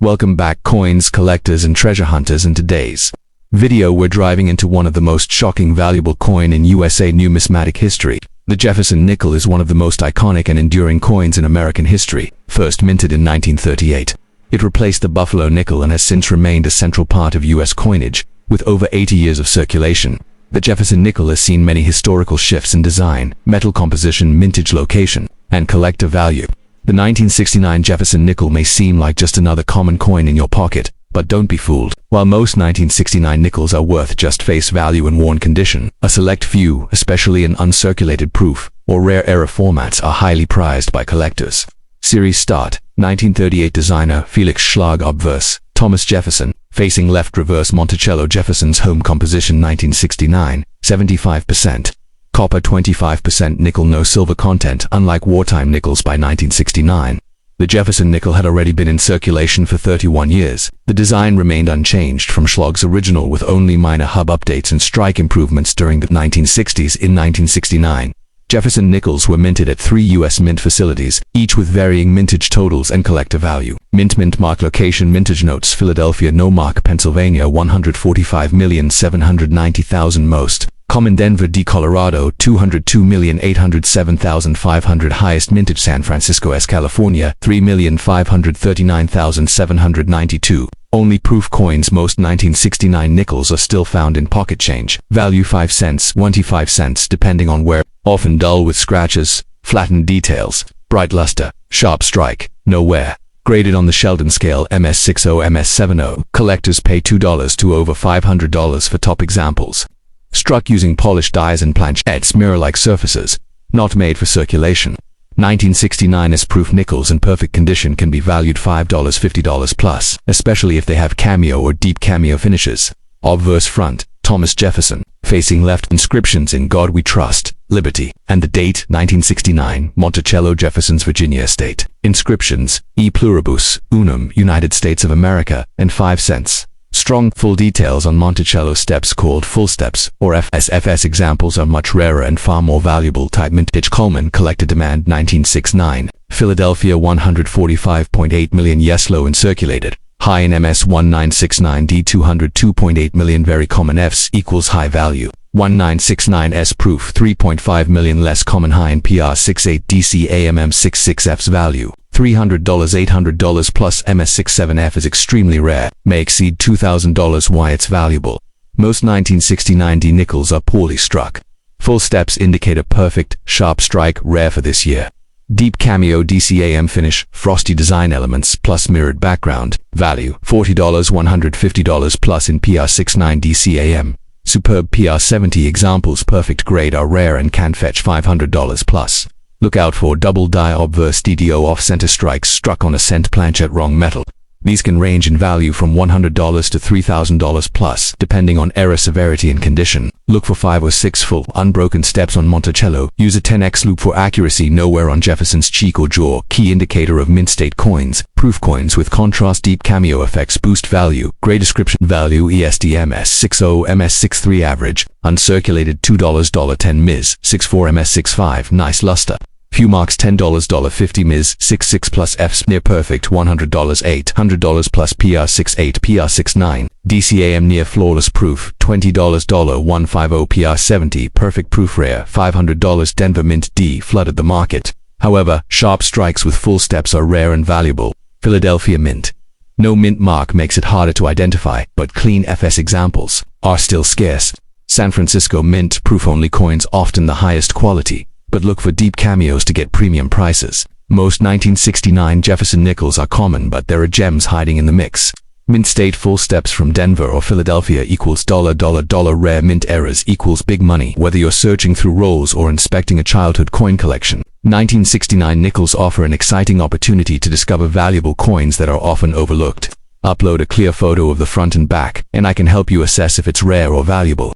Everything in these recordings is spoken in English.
Welcome back, coins collectors and treasure hunters. In today's video we're driving into one of the most shocking valuable coin in USA numismatic history. The Jefferson Nickel is one of the most iconic and enduring coins in American history, first minted in 1938. It replaced the Buffalo nickel and has since remained a central part of US coinage, with over 80 years of circulation. The Jefferson Nickel has seen many historical shifts in design, metal composition, mintage location, and collector value. The 1969 Jefferson Nickel may seem like just another common coin in your pocket, but don't be fooled. While most 1969 nickels are worth just face value in worn condition, a select few, especially in uncirculated proof or rare era formats, are highly prized by collectors. Series start: 1938 designer Felix Schlag obverse, Thomas Jefferson, facing left reverse Monticello Jefferson's home composition 1969, 75%. Copper 25% nickel, no silver content, unlike wartime nickels by 1969. The Jefferson Nickel had already been in circulation for 31 years. The design remained unchanged from Schlag's original, with only minor hub updates and strike improvements during the 1960s. In 1969, Jefferson Nickels were minted at 3 U.S. mint facilities, each with varying mintage totals and collector value. Mint mark location: mintage notes, Philadelphia, no mark, Pennsylvania, 145,790,000 most. Common, Denver, D, Colorado, 202,807,500 highest mintage, San Francisco, S, California, 3,539,792. Only proof coins: most 1969 nickels are still found in pocket change. Value 5 cents, 25 cents depending on where. Often dull with scratches, flattened details, bright luster, sharp strike, no wear. Graded on the Sheldon scale MS60, MS70. Collectors pay $2 to over $500 for top examples. Struck using polished dies and planchettes, mirror-like surfaces, not made for circulation. 1969 S-proof nickels in perfect condition can be valued $5, $50 plus, especially if they have cameo or deep cameo finishes. Obverse front: Thomas Jefferson, facing left. Inscriptions: "In God We Trust, Liberty," and the date: 1969, Monticello Jefferson's Virginia estate. Inscriptions: "E pluribus unum, United States of America," and 5 cents. Strong, full details on Monticello steps, called full steps, or FSFS. Examples are much rarer and far more valuable. Type mintage: Coleman, collector demand 1969. Philadelphia, 145.8 million. Yes, low in circulated. High in MS 1969D, 202.8 million. Very common. Fs equals high value. 1969S proof, 3.5 million. Less common. High in PR 68 DCAMM 66. F's value $300, $800 plus. MS67F is extremely rare, may exceed $2,000. Why it's valuable? Most 1969D nickels are poorly struck. Full steps indicate a perfect, sharp strike, rare for this year. Deep cameo DCAM finish, frosty design elements plus mirrored background. Value $40, $150 plus in PR69 DCAM. Superb PR70 examples, perfect grade, are rare and can fetch $500 plus. Look out for double die obverse DDO off-center strikes struck on a cent planchette, wrong metal. These can range in value from $100 to $3,000 plus, depending on error severity and condition. Look for 5 or 6 full, unbroken steps on Monticello. Use a 10x loop for accuracy. No wear on Jefferson's cheek or jaw, key indicator of mint state coins. Proof coins with contrast, deep cameo effects boost value. Gray description. Value: ESD MS60, MS63 average. Uncirculated $2, $10 Ms. 64 MS65, nice luster. Few marks: $10, $50 Ms. 66 plus. Fs near perfect, $100, $800 plus. PR68, PR69. DCAM near flawless proof, $20, $150. PR70 perfect proof, rare, $500. Denver Mint D flooded the market. However, sharp strikes with full steps are rare and valuable. Philadelphia Mint. No mint mark makes it harder to identify, but clean FS examples are still scarce. San Francisco Mint proof only coins, often the highest quality, but look for deep cameos to get premium prices. Most 1969 Jefferson nickels are common, but there are gems hiding in the mix. Mint state full steps from Denver or Philadelphia equals $. Rare mint errors equals big money, whether you're searching through rolls or inspecting a childhood coin collection. 1969 nickels offer an exciting opportunity to discover valuable coins that are often overlooked. Upload a clear photo of the front and back, and I can help you assess if it's rare or valuable.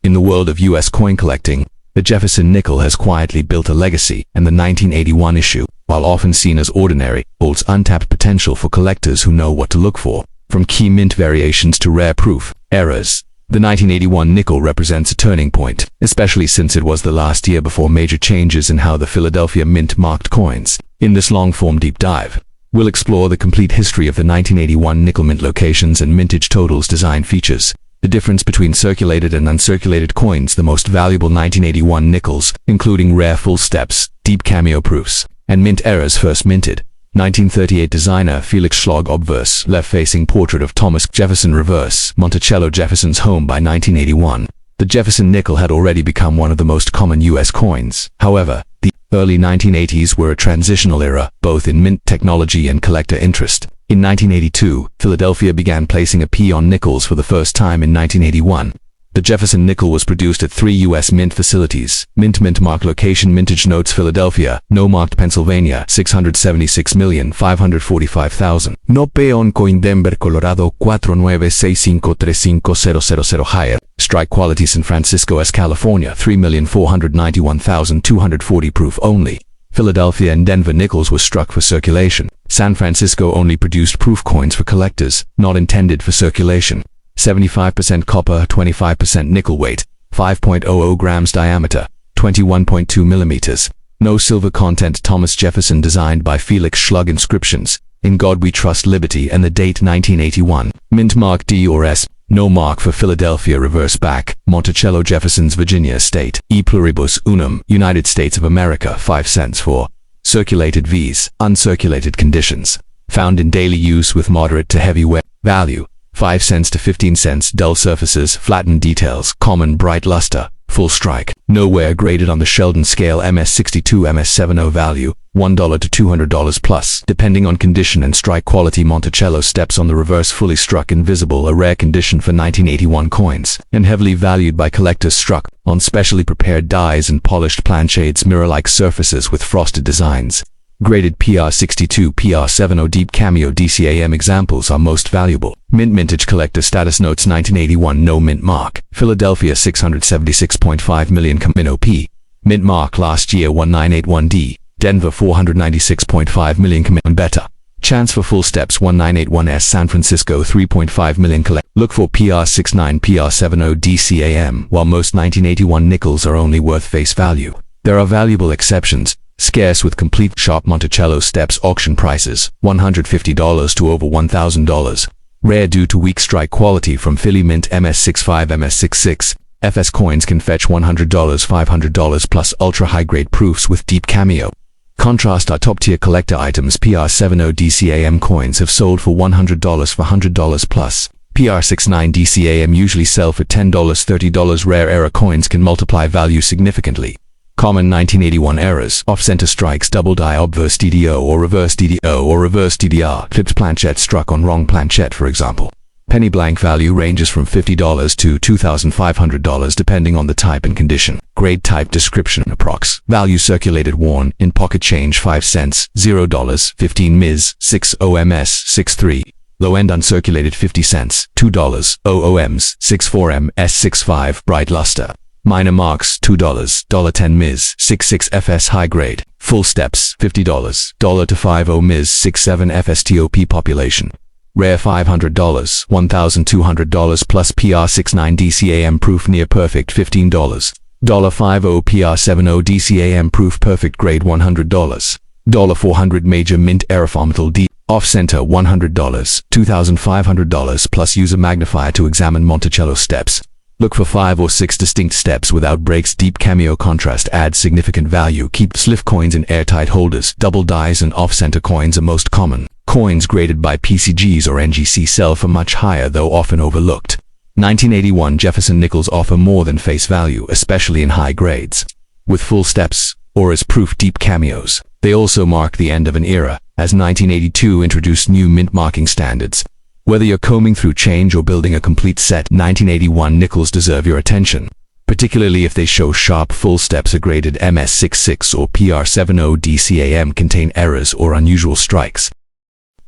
In the world of US coin collecting, the Jefferson Nickel has quietly built a legacy, and the 1981 issue, while often seen as ordinary, holds untapped potential for collectors who know what to look for. From key mint variations to rare proof errors, the 1981 nickel represents a turning point, especially since it was the last year before major changes in how the Philadelphia Mint marked coins. In this long-form deep dive, We'll explore the complete history of the 1981 nickel mint locations and mintage totals, design features, the difference between circulated and uncirculated coins, the most valuable 1981 nickels, including rare full steps, deep cameo proofs, and mint errors first minted. 1938 designer Felix Schlag obverse, left-facing portrait of Thomas Jefferson reverse, Monticello Jefferson's home by 1981. The Jefferson nickel had already become one of the most common U.S. coins. However, the early 1980s were a transitional era, both in mint technology and collector interest. In 1982, Philadelphia began placing a P on nickels for the first time in 1981. The Jefferson Nickel was produced at 3 U.S. mint facilities: mintmark location Mintage Notes Philadelphia, No Marked Pennsylvania, 676,545,000. No Peon Coin Denver Colorado 4965350000 Higher. Strike Quality San Francisco S California, 3,491,240 proof only. Philadelphia and Denver nickels were struck for circulation. San Francisco only produced proof coins for collectors, not intended for circulation. 75% copper, 25% nickel weight, 5.00 grams diameter, 21.2 millimeters. No silver content. Thomas Jefferson designed by Felix Schlag. Inscriptions: In God We Trust, Liberty, and the date 1981. Mint mark D or S. No mark for Philadelphia. Reverse back. Monticello Jefferson's Virginia estate. E pluribus unum. United States of America. 5 cents for circulated V's. Uncirculated conditions. Found in daily use with moderate to heavy wear. Value: 5 cents to 15 cents. Dull surfaces, flattened details, common bright luster, full strike. Nowhere graded on the Sheldon scale. MS62 MS70. Value: $1 to $200 plus, depending on condition and strike quality. Monticello steps on the reverse fully struck invisible, a rare condition for 1981 coins, and heavily valued by collectors. Struck on specially prepared dies and polished planchades, mirror-like surfaces with frosted designs. Graded PR62 PR70 deep cameo DCAM examples are most valuable. Mint mintage collector status notes 1981 no mint mark. Philadelphia 676.5 million Camino P. Mint mark last year 1981D. Denver 496.5 million Camino better. Chance for full steps 1981S. San Francisco 3.5 million collect. Look for PR69 PR70 DCAM. While most 1981 nickels are only worth face value, there are valuable exceptions. Scarce with complete. Sharp Monticello steps auction prices $150 to over $1,000. Rare due to weak strike quality from Philly Mint MS65 MS66. FS coins can fetch $100 $500 plus ultra high grade proofs with deep cameo. Contrast our top tier collector items. PR70 DCAM coins have sold for $100 for $100 plus. PR69 DCAM usually sell for $10 $30. Rare error coins can multiply value significantly. Common 1981 errors: off-center strikes, double die, obverse DDO or reverse DDR, clipped planchette struck on wrong planchette, for example. Penny blank value ranges from $50 to $2,500 depending on the type and condition. Grade type description approx. Value circulated worn, in pocket change 5 cents, $0, 15 Ms, 6 OMS, 6.3. Low end uncirculated 50 cents, $2, OOMs, 6.4 M, S65, bright luster. Minor marks $2, $10 Ms, 6.6 FS high grade. Full steps $50, $1 to 50 Ms, 6.7 FSTOP population. Rare $500, $1,200 plus. PR69 DCAM proof near perfect $15, $50 PR70 DCAM proof perfect grade $100, $400 major mint errorformatal D. Off-center $100, $2,500 plus. Use a magnifier to examine Monticello steps. Look for 5 or 6 distinct steps without breaks. Deep cameo contrast adds significant value. Keep slip coins in airtight holders. Double dies and off-center coins are most common. Coins graded by PCGs or NGC sell for much higher, though often overlooked. 1981 Jefferson nickels offer more than face value, especially in high grades. With full steps, or as proof deep cameos, they also mark the end of an era, as 1982 introduced new mint marking standards. Whether you're combing through change or building a complete set, 1981 nickels deserve your attention, particularly if they show sharp full steps. A graded MS66 or PR70 DCAM contain errors or unusual strikes.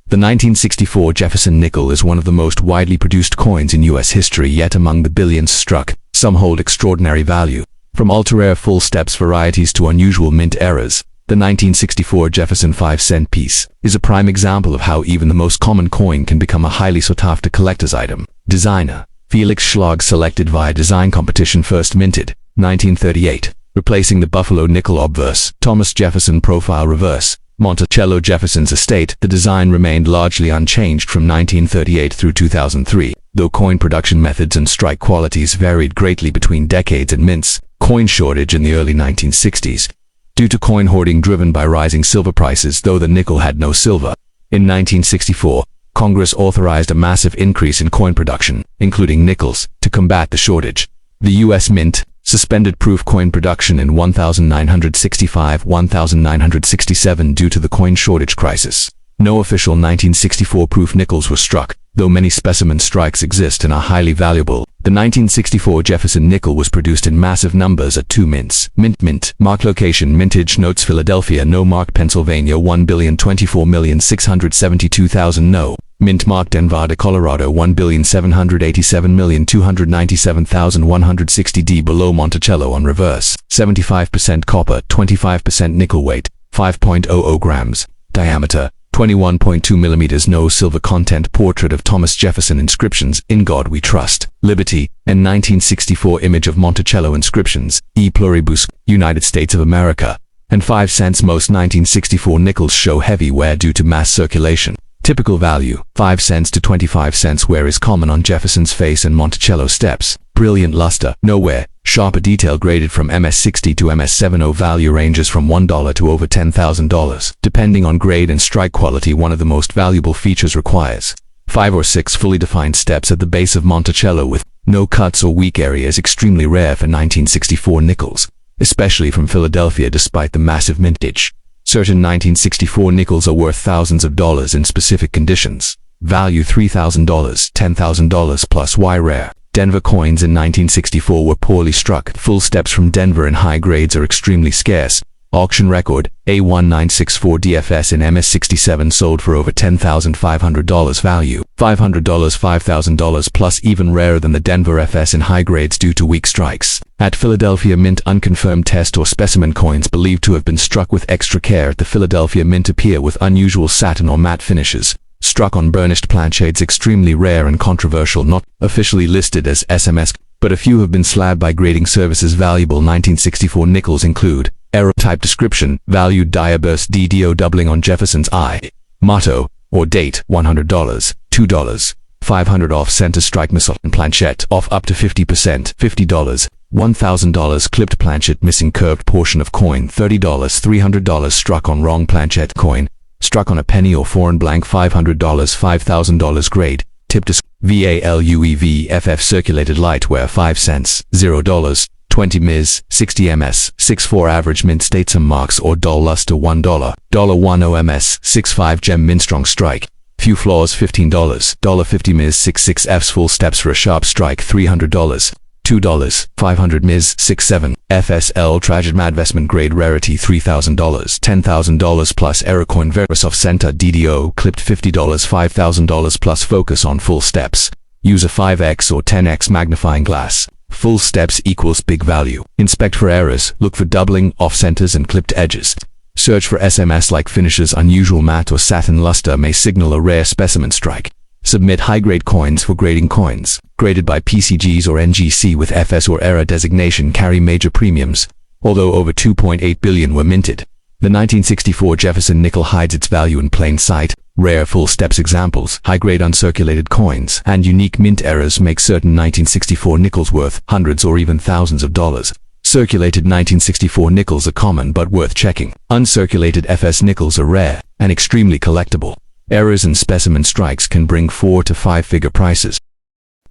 The 1964 Jefferson Nickel is one of the most widely produced coins in U.S. history, yet among the billions struck, some hold extraordinary value. From ultra-rare full steps varieties to unusual mint errors, the 1964 Jefferson 5-cent piece is a prime example of how even the most common coin can become a highly sought-after collector's item. Designer: Felix Schlag, selected via design competition, first minted 1938, replacing the Buffalo nickel obverse. Thomas Jefferson profile reverse, Monticello Jefferson's estate, the design remained largely unchanged from 1938 through 2003, though coin production methods and strike qualities varied greatly between decades and mints. Coin shortage in the early 1960s, due to coin hoarding driven by rising silver prices, though the nickel had no silver. In 1964, Congress authorized a massive increase in coin production, including nickels, to combat the shortage. The U.S. Mint suspended proof coin production in 1965-1967 due to the coin shortage crisis. No official 1964 proof nickels were struck, though many specimen strikes exist and are highly valuable. The 1964 Jefferson Nickel was produced in massive numbers at 2 mints. Mint. Mark location: Mintage Notes, Philadelphia. No mark, Pennsylvania. 1,024,672,000. No mint mark, Denver, Colorado. 1,787,297,160. D below Monticello on reverse. 75% copper, 25% nickel. Weight 5.00 grams. Diameter 21.2 millimeters. No silver content. Portrait of Thomas Jefferson. Inscriptions: In God We Trust. Liberty. And 1964 image of Monticello. Inscriptions: E pluribus, United States of America. And 5 cents. Most 1964 nickels show heavy wear due to mass circulation. Typical value: 5 cents to 25 cents. Wear is common on Jefferson's face and Monticello steps. Brilliant luster, no wear. Sharper detail graded from MS60 to MS70. Value ranges from $1 to over $10,000. Depending on grade and strike quality, one of the most valuable features requires 5 or 6 fully defined steps at the base of Monticello with no cuts or weak areas. Extremely rare for 1964 nickels, especially from Philadelphia despite the massive mintage. Certain 1964 nickels are worth thousands of dollars in specific conditions. Value $3,000, $10,000 plus. Why rare? Denver coins in 1964 were poorly struck. Full steps from Denver in high grades are extremely scarce. Auction record: A1964 DFS in MS67 sold for over $10,500. Value $500, $5,000 plus. Even rarer than the Denver FS in high grades due to weak strikes. At Philadelphia Mint, unconfirmed test or specimen coins believed to have been struck with extra care at the Philadelphia Mint appear with unusual satin or matte finishes. Struck on burnished planchades. Extremely rare and controversial, not officially listed as SMS, but a few have been slabbed by grading services. Valuable 1964 nickels include: error type description, valued diaburst DDO doubling on Jefferson's I. Motto or date: $100, $2, $500 off center strike missile and planchette off up to 50%, $50, $1,000 clipped planchette missing curved portion of coin, $30, $300 struck on wrong planchette coin, struck on a penny or foreign blank, $500, $5,000 grade, tip disc, VALUEV FF circulated light wear 5 cents, $0, 20 ms, 60 ms, 6.4 average mint state. Some marks or dull luster: $1, $10 ms, 6.5 gem mint strong strike. Few flaws: $15, $50 ms, 6.6 f's. Full steps for a sharp strike: $300, $2, 500 ms, 6.7 FSL. Tragic madvestment grade rarity: $3,000, $10,000 plus. Error coin Veris off center DDO clipped: $50, $5,000 plus. Focus on full steps. Use a 5x or 10x magnifying glass. Full steps equals big value. Inspect for errors. Look for doubling, off centers and clipped edges. Search for SMS-like finishes. Unusual matte or satin luster may signal a rare specimen strike. Submit high-grade coins for grading. Coins graded by PCGs or NGC with FS or error designation carry major premiums, although over 2.8 billion were minted. The 1964 Jefferson Nickel hides its value in plain sight. Rare full steps examples, high-grade uncirculated coins, and unique mint errors make certain 1964 nickels worth hundreds or even thousands of dollars. Circulated 1964 nickels are common but worth checking. Uncirculated FS nickels are rare and extremely collectible. Errors in specimen strikes can bring 4 to 5-figure prices.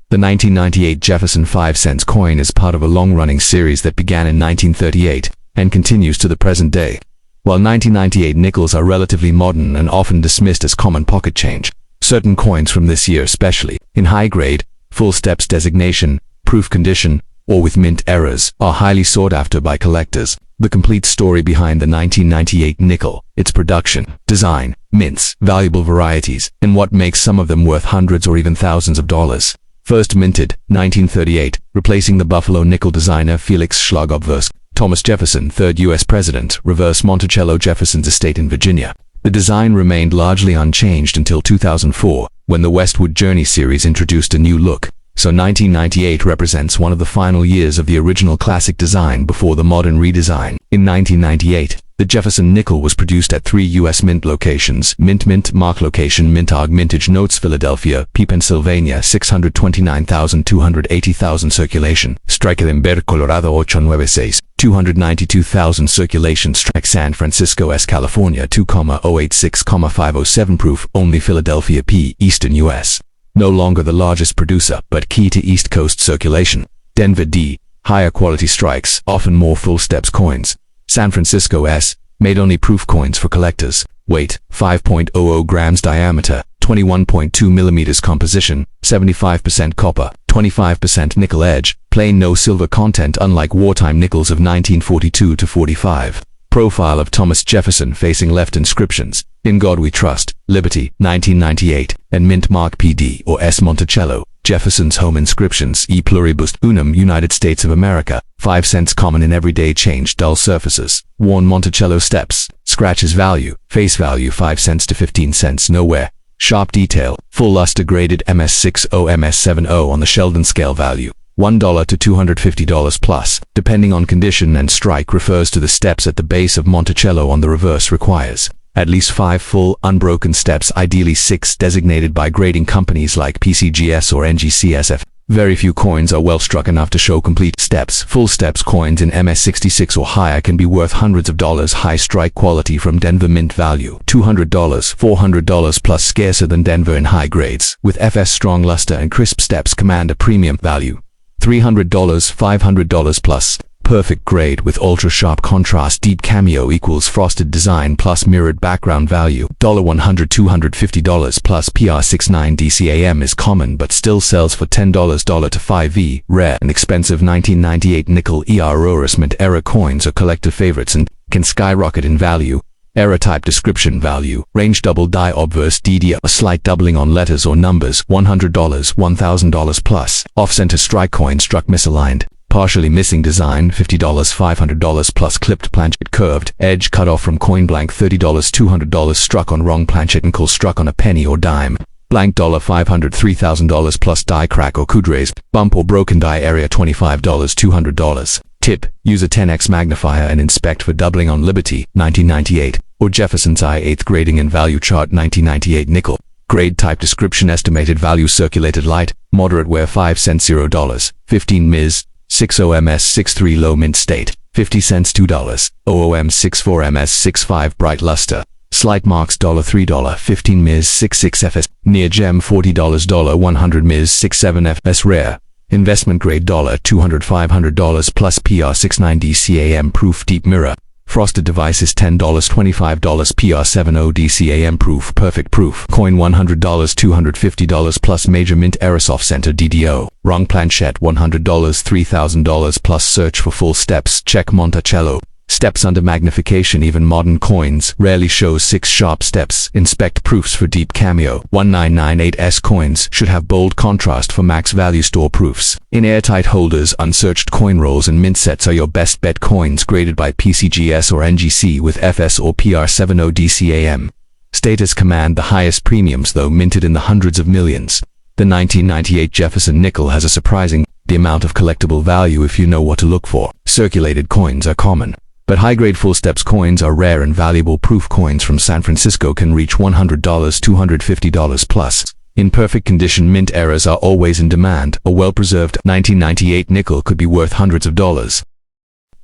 The 1998 Jefferson 5 cents coin is part of a long-running series that began in 1938 and continues to the present day. While 1998 nickels are relatively modern and often dismissed as common pocket change, certain coins from this year, especially in high grade, full steps designation, proof condition, or with mint errors, are highly sought after by collectors. The complete story behind the 1998 nickel, its production, design, mints, valuable varieties, and what makes some of them worth hundreds or even thousands of dollars. First minted, 1938, replacing the Buffalo nickel designer Felix Schlagobversk. Thomas Jefferson, 3rd U.S. President, reverse Monticello Jefferson's estate in Virginia. The design remained largely unchanged until 2004, when the Westwood Journey series introduced a new look. So 1998 represents one of the final years of the original classic design before the modern redesign. In 1998, The Jefferson Nickel was produced at 3 U.S. mint locations: Mint Mark location, Mintarg Mintage Notes, Philadelphia, P. Pennsylvania, 629,280,000 circulation. Strike Limber, Colorado, 896, 292,000 circulation. Strike San Francisco, S. California, 2,086,507 proof, only Philadelphia, P. Eastern U.S. No longer the largest producer, but key to East Coast circulation. Denver, D. Higher quality strikes, often more full steps coins. San Francisco, S. Made only proof coins for collectors. Weight, 5.00 grams diameter, 21.2 millimeters composition, 75% copper, 25% nickel edge, plain no silver content unlike wartime nickels of 1942 to 45. Profile of Thomas Jefferson facing left inscriptions: In God We Trust, Liberty, 1998, and Mint Mark PD or S. Monticello. Jefferson's home inscriptions: E pluribus unum, United States of America, 5 cents common in everyday change, dull surfaces. Worn Monticello steps. Scratches value, face value 5 cents to 15 cents, nowhere. Sharp detail, full luster graded MS60 MS70 on the Sheldon scale value. $1 to $250 plus, depending on condition, and strike refers to the steps at the base of Monticello. On the reverse requires at least 5 full, unbroken steps, ideally 6, designated by grading companies like PCGS or NGCSF. Very few coins are well struck enough to show complete steps. Full steps coins in MS66 or higher can be worth hundreds of dollars. High strike quality from Denver mint value, $200, $400 plus, scarcer than Denver in high grades. With FS strong luster and crisp steps command a premium value, $300, $500 plus. Perfect grade with ultra-sharp contrast. Deep cameo equals frosted design plus mirrored background value, $100, $250 plus. PR69 DCAM is common but still sells for $10 to $5. Rare and expensive 1998 nickel ERORS mint era coins are collector favorites and can skyrocket in value. Era type description value, range double die obverse DD, a slight doubling on letters or numbers, $100, $1,000 plus. Off-center strike coin struck misaligned. Partially missing design, $50, $500 plus. Clipped planchet curved, edge cut off from coin blank, $30, $200 struck on wrong planchet. Nickel struck on a penny or dime. Blank $500, $3,000 plus. Die crack or coudres, bump or broken die area, $25, $200. Tip, use a 10x magnifier and inspect for doubling on Liberty, 1998, or Jefferson's I-8 grading and value chart, 1998 nickel. Grade type description, estimated value circulated light, moderate wear 5 cents $0, 15 Ms, 60 ms 63 low mint state, 50 cents $2, OOM 64 ms 65 bright luster, slight marks $3, 15 ms 66 fs, near gem $40, 100 ms 67 fs rare, investment grade $200, $500 plus. PR69 DCAM proof deep mirror, frosted devices $10, $25, PR70 DCAM proof perfect proof, coin $100, $250 plus. Major mint era soft center DDO, wrong planchette $100, $3,000 plus. Search for full steps, check Monticello. Steps under magnification. Even modern coins rarely shows 6 sharp steps. Inspect proofs for deep cameo. 1998S coins should have bold contrast for max value store proofs. In airtight holders, unsearched coin rolls and mint sets are your best bet. Coins graded by PCGS or NGC with FS or PR70 DCAM. Status command the highest premiums, though minted in the hundreds of millions. The 1998 Jefferson Nickel has a surprising amount of collectible value if you know what to look for. Circulated coins are common, but high-grade full steps coins are rare and valuable. Proof coins from San Francisco can reach $100, $250 plus. In perfect condition, mint eras are always in demand. A well-preserved 1998 nickel could be worth hundreds of dollars.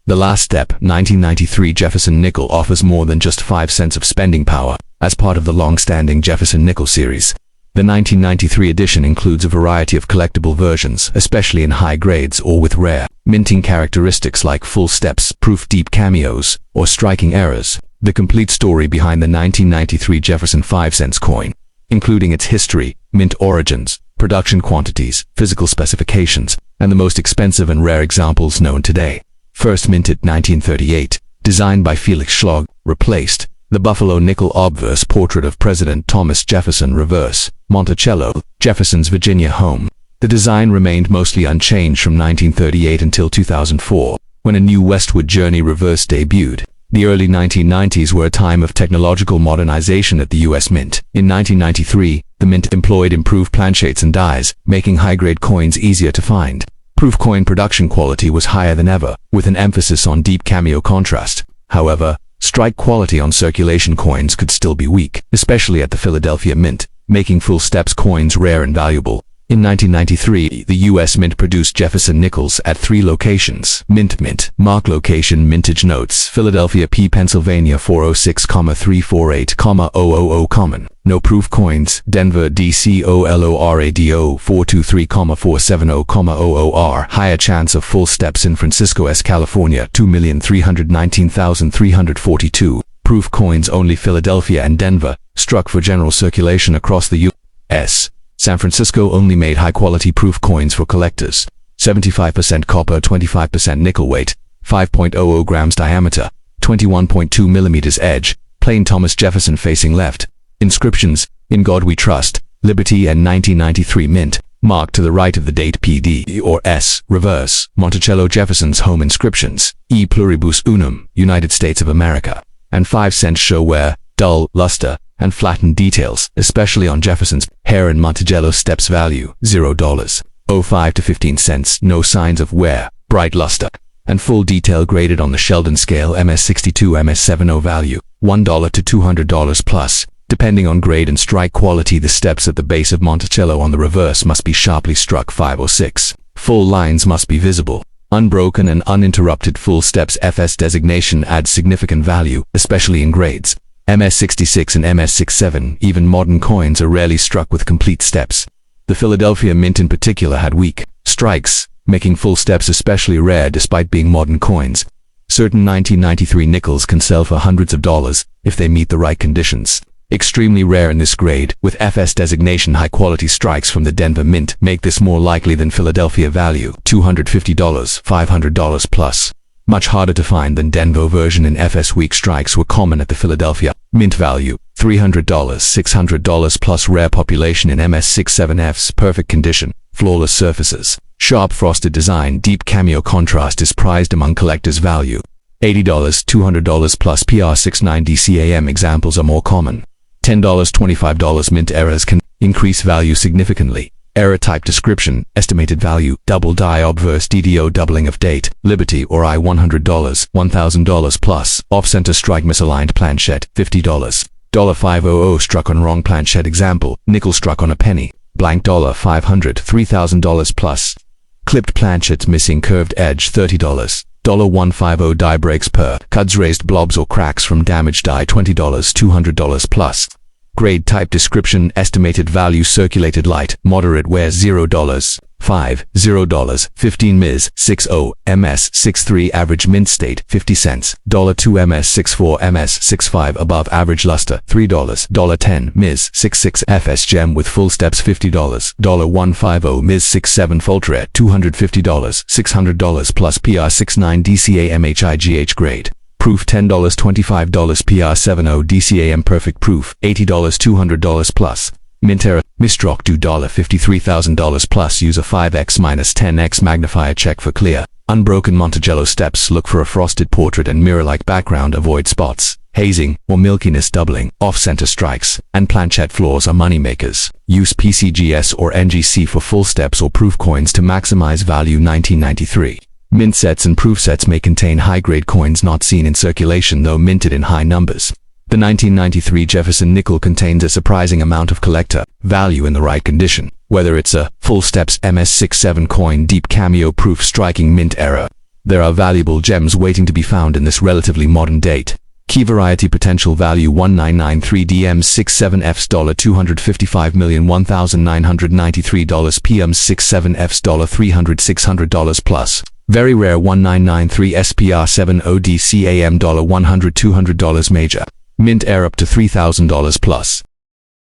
The last step, 1993 Jefferson Nickel, offers more than just 5 cents of spending power. As part of the long-standing Jefferson Nickel series, the 1993 edition includes a variety of collectible versions, especially in high grades or with rare minting characteristics like full steps, proof deep cameos, or striking errors. The complete story behind the 1993 Jefferson 5 cents coin, including its history, mint origins, production quantities, physical specifications, and the most expensive and rare examples known today. First minted 1938, designed by Felix Schlag, replaced the Buffalo nickel obverse portrait of President Thomas Jefferson. Reverse, Monticello, Jefferson's Virginia home. The design remained mostly unchanged from 1938 until 2004, when a new westward journey reverse debuted. The early 1990s were a time of technological modernization at the U.S. Mint. In 1993, the Mint employed improved planchettes and dies, making high-grade coins easier to find. Proof coin production quality was higher than ever, with an emphasis on deep cameo contrast. However, strike quality on circulation coins could still be weak, especially at the Philadelphia Mint, making full steps coins rare and valuable. In 1993, the U.S. Mint produced Jefferson Nickels at 3 locations. Mint mark location mintage notes, Philadelphia P. Pennsylvania 406,348,000 common. No proof coins, Denver DCOLORADO 423,470,000 higher chance of full steps in Francisco S. California 2,319,342. Proof coins only Philadelphia and Denver, struck for general circulation across the U.S. San Francisco only made high-quality proof coins for collectors. 75% copper, 25% nickel weight, 5.00 grams diameter, 21.2 millimeters edge, plain Thomas Jefferson facing left. Inscriptions, In God We Trust, Liberty and 1993 Mint, marked to the right of the date PD or S, reverse, Monticello Jefferson's home inscriptions, E pluribus unum, United States of America, and 5-cent show wear, dull, luster, and flattened details, especially on Jefferson's hair and Monticello steps value, $0.05 to 15 cents, no signs of wear, bright luster, and full detail graded on the Sheldon scale MS62 MS70 value, $1 to $200 plus. Depending on grade and strike quality, the steps at the base of Monticello on the reverse must be sharply struck 5 or 6. Full lines must be visible. Unbroken and uninterrupted full steps FS designation adds significant value, especially in grades MS66 and MS67. Even modern coins are rarely struck with complete steps. The Philadelphia Mint in particular had weak strikes, making full steps especially rare despite being modern coins. Certain 1993 nickels can sell for hundreds of dollars if they meet the right conditions. Extremely rare in this grade, with FS designation. High-quality strikes from the Denver Mint make this more likely than Philadelphia value, $250, $500 plus. Much harder to find than Denver version in FS. Weak strikes were common at the Philadelphia Mint value, $300, $600 plus. Rare population in MS67F's perfect condition, flawless surfaces, sharp frosted design, deep cameo contrast is prized among collectors. Value, $80, $200 plus. PR69 DCAM examples are more common. $10, $25. Mint errors can increase value significantly. Error type description, estimated value, double die obverse DDO doubling of date, Liberty or I $100, $1,000 plus, off-center strike misaligned planchette, $50. $500 struck on wrong planchette. Example, nickel struck on a penny, blank $500, $3,000 plus. Clipped planchettes missing curved edge, $30. $150 die breaks per, cuts raised blobs or cracks from damaged die, $20, $200 plus. Grade type description, estimated value circulated light, moderate wear $0, 5, $0, 15 ms, 60, ms, 63 average mint state, 50 cents, $2 ms, 64 ms, 65 above average luster, $3, 10 ms, 66 fs gem with full steps, $50, $150 ms, 67 Fultrette, $250, $600 plus. PR69 DCA MHIGH grade. Proof $10, $25. PR70 DCAM perfect proof, $80, $200 plus. Mint error, misdrock do $53,000 plus. Use a 5x minus 10x magnifier. Check for clear, unbroken Monticello steps. Look for a frosted portrait and mirror-like background. Avoid spots, hazing, or milkiness. Doubling, off-center strikes, and planchette flaws are moneymakers. Use PCGS or NGC for full steps or proof coins to maximize value. 1993. Mint sets and proof sets may contain high-grade coins not seen in circulation though minted in high numbers. The 1993 Jefferson Nickel contains a surprising amount of collector value in the right condition, whether it's a full steps MS67 coin, deep cameo proof, striking mint error. There are valuable gems waiting to be found in this relatively modern date. Key variety potential value 1993 DM67Fs $255,001,993 PM67Fs $300 $600 plus. Very rare 1993 SPR70 DCAM $100 $200 major. Mint error up to $3,000 plus.